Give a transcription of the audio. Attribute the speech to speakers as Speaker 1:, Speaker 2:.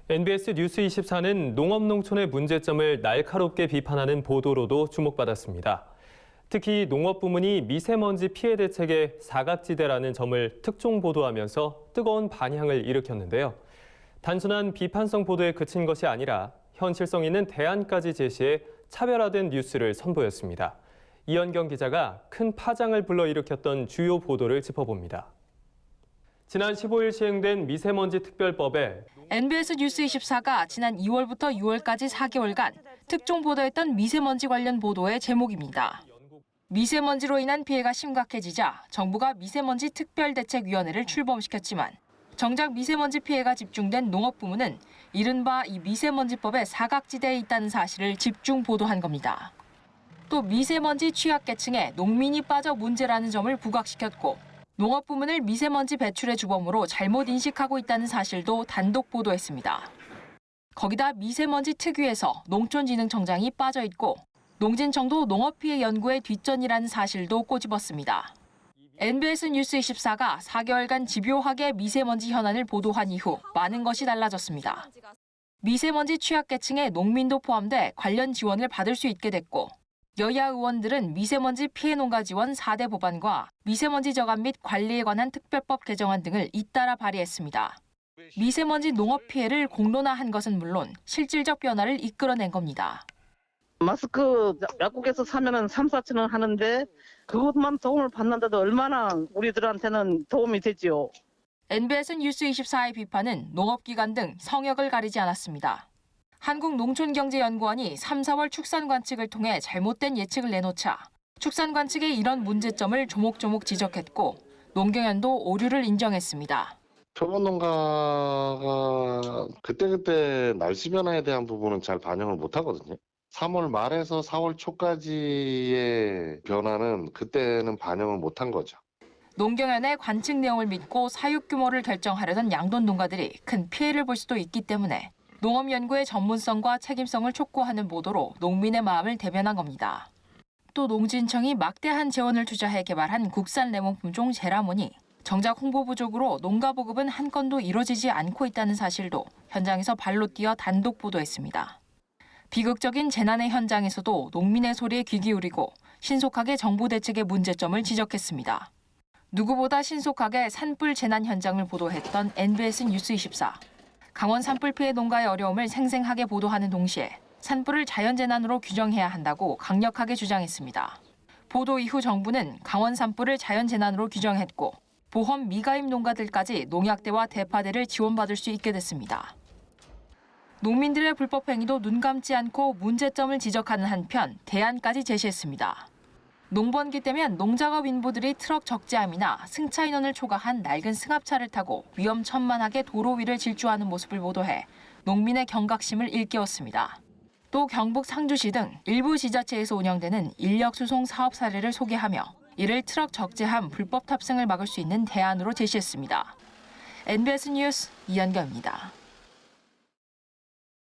Speaker 1: NBS 뉴스24는 농업농촌의 문제점을 날카롭게 비판하는 보도로도 주목받았습니다. 특히 농업 부문이 미세먼지 피해 대책의 사각지대라는 점을 특종 보도하면서 뜨거운 반향을 일으켰는데요. 단순한 비판성 보도에 그친 것이 아니라 현실성 있는 대안까지 제시해 차별화된 뉴스를 선보였습니다. 이현경 기자가 큰 파장을 불러일으켰던 주요 보도를 짚어봅니다. 지난 15일 시행된 미세먼지 특별법에
Speaker 2: NBS 뉴스24가 지난 2월부터 6월까지 4개월간 특종 보도했던 미세먼지 관련 보도의 제목입니다. 미세먼지로 인한 피해가 심각해지자 정부가 미세먼지 특별대책위원회를 출범시켰지만 정작 미세먼지 피해가 집중된 농업 부문은 이른바 이 미세먼지법의 사각지대에 있다는 사실을 집중 보도한 겁니다. 또 미세먼지 취약계층에 농민이 빠져 문제라는 점을 부각시켰고 농업 부문을 미세먼지 배출의 주범으로 잘못 인식하고 있다는 사실도 단독 보도했습니다. 거기다 미세먼지 특위에서 농촌진흥청장이 빠져 있고 농진청도 농업 피해 연구의 뒷전이라는 사실도 꼬집었습니다. NBS 뉴스24가 4개월간 집요하게 미세먼지 현안을 보도한 이후 많은 것이 달라졌습니다. 미세먼지 취약계층의 농민도 포함돼 관련 지원을 받을 수 있게 됐고 여야 의원들은 미세먼지 피해 농가 지원 4대 법안과 미세먼지 저감 및 관리에 관한 특별법 개정안 등을 잇따라 발의했습니다. 미세먼지 농업 피해를 공론화한 것은 물론 실질적 변화를 이끌어낸 겁니다.
Speaker 3: 마스크 약국에서 사면은 3, 4천 원 하는데 그것만 도움을 받는데도 얼마나 우리들한테는 도움이 되지요.
Speaker 2: NBS 뉴스24의 비판은 농업기관 등 성역을 가리지 않았습니다. 한국농촌경제연구원이 3, 4월 축산관측을 통해 잘못된 예측을 내놓자 축산관측의 이런 문제점을 조목조목 지적했고 농경연도 오류를 인정했습니다.
Speaker 4: 표본농가가 그때그때 날씨 변화에 대한 부분은 잘 반영을 못하거든요. 3월 말에서 4월 초까지의 변화는 그때는 반영을 못한 거죠.
Speaker 2: 농경연의 관측 내용을 믿고 사육 규모를 결정하려던 양돈 농가들이 큰 피해를 볼 수도 있기 때문에 농업 연구의 전문성과 책임성을 촉구하는 보도로 농민의 마음을 대변한 겁니다. 또 농진청이 막대한 재원을 투자해 개발한 국산 레몬 품종 제라몬이 정작 홍보 부족으로 농가 보급은 한 건도 이뤄지지 않고 있다는 사실도 현장에서 발로 뛰어 단독 보도했습니다. 비극적인 재난의 현장에서도 농민의 소리에 귀 기울이고 신속하게 정부 대책의 문제점을 지적했습니다. 누구보다 신속하게 산불 재난 현장을 보도했던 NBS 뉴스24. 강원 산불 피해 농가의 어려움을 생생하게 보도하는 동시에 산불을 자연재난으로 규정해야 한다고 강력하게 주장했습니다. 보도 이후 정부는 강원 산불을 자연재난으로 규정했고 보험 미가입 농가들까지 농약대와 대파대를 지원받을 수 있게 됐습니다. 농민들의 불법 행위도 눈 감지 않고 문제점을 지적하는 한편 대안까지 제시했습니다. 농번기 때면 농작업 인부들이 트럭 적재함이나 승차 인원을 초과한 낡은 승합차를 타고 위험천만하게 도로 위를 질주하는 모습을 보도해 농민의 경각심을 일깨웠습니다. 또 경북 상주시 등 일부 지자체에서 운영되는 인력 수송 사업 사례를 소개하며 이를 트럭 적재함 불법 탑승을 막을 수 있는 대안으로 제시했습니다. NBS 뉴스 이현경입니다.